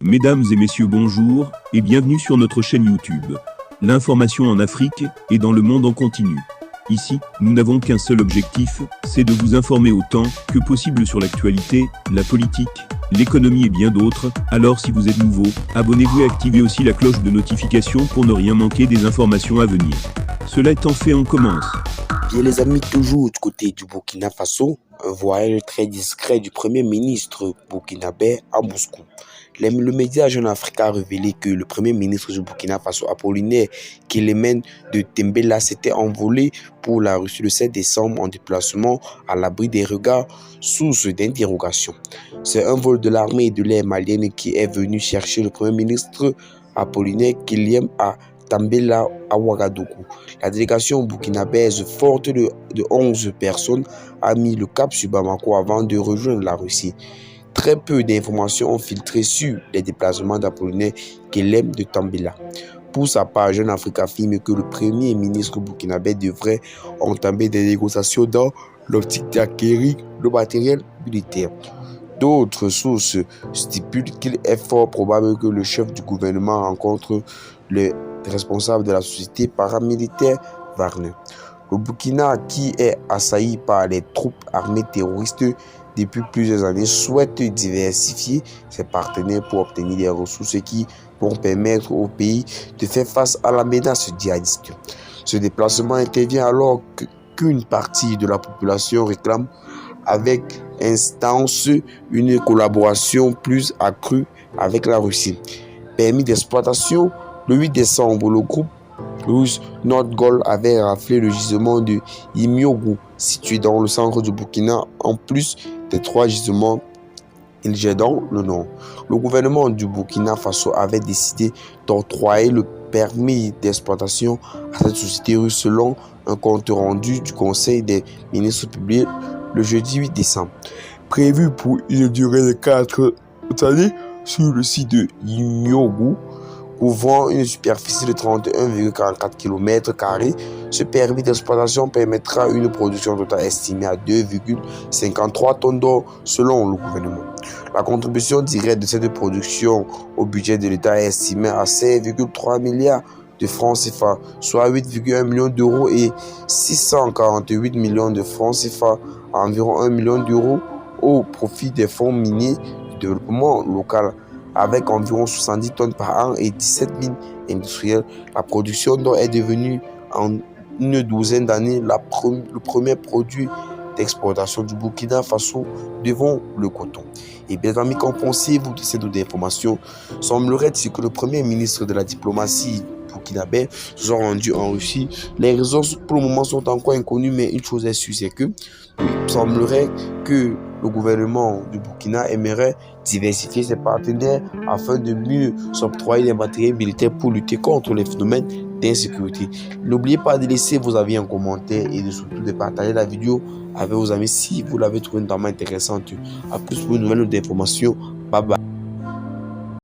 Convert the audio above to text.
Mesdames et messieurs, bonjour et bienvenue sur notre chaîne YouTube. L'information en Afrique et dans le monde en continu. Ici, nous n'avons qu'un seul objectif, c'est de vous informer autant que possible sur l'actualité, la politique, l'économie et bien d'autres. Alors si vous êtes nouveau, abonnez-vous et activez aussi la cloche de notification pour ne rien manquer des informations à venir. Cela étant fait, on commence. Bien les amis, toujours du côté du Burkina Faso, un voyage très discret du premier ministre burkinabé à Moscou. Le média Jeune Afrique a révélé que le premier ministre du Burkina Faso, Apollinaire Kélémène de Tembela, s'était envolé pour la Russie le 7 décembre en déplacement à l'abri des regards sources d'interrogation. C'est un vol de l'armée et de l'air malienne qui est venu chercher le premier ministre Apollinaire Kélémène à Tambela à Ouagadougou. La délégation burkinabèse forte de 11 personnes a mis le cap sur Bamako avant de rejoindre la Russie. Très peu d'informations ont filtré sur les déplacements d'Apollinaire Kélémène de Tambela. Pour sa part, Jeune Afrique affirme que le premier ministre burkinabé devrait entamer des négociations dans l'optique d'acquérir le matériel militaire. D'autres sources stipulent qu'il est fort probable que le chef du gouvernement rencontre les responsables de la société paramilitaire Wagner. Le Burkina, qui est assailli par les troupes armées terroristes depuis plusieurs années, souhaite diversifier ses partenaires pour obtenir des ressources qui vont permettre au pays de faire face à la menace djihadiste. Ce déplacement intervient alors qu'une partie de la population réclame avec instance une collaboration plus accrue avec la Russie. Permis d'exploitation, le 8 décembre, le groupe russe Nordgold avait raflé le gisement de Imyougou, situé dans le centre du Burkina, en plus des 3 gisements dans le nord. Le gouvernement du Burkina Faso avait décidé d'octroyer le permis d'exploitation à cette société russe selon un compte rendu du Conseil des ministres publié le jeudi 8 décembre. Prévu pour une durée de 4 années sur le site de Imyougou, couvrant une superficie de 31,44 km², ce permis d'exploitation permettra une production totale estimée à 2,53 tonnes d'or selon le gouvernement. La contribution directe de cette production au budget de l'État est estimée à 16,3 milliards de francs CFA, soit 8,1 millions d'euros et 648 millions de francs CFA, environ 1 million d'euros au profit des fonds miniers du développement local. Avec environ 70 tonnes par an et 17 mines industrielles, la production d'or est devenue en une douzaine d'années le premier produit d'exportation du Burkina Faso devant le coton. Et bien amis, qu'en pensez-vous de ces deux informations? Semblerait-il que le premier ministre de la diplomatie burkinabé se soit rendu en Russie. Les raisons pour le moment sont encore inconnues, mais une chose est sûre, c'est que il semblerait que le gouvernement du Burkina aimerait diversifier ses partenaires afin de mieux s'octroyer des matériels militaires pour lutter contre les phénomènes d'insécurité. N'oubliez pas de laisser vos avis en commentaire et de surtout de partager la vidéo avec vos amis si vous l'avez trouvé notamment intéressante. A plus pour une nouvelle d'informations. Bye bye.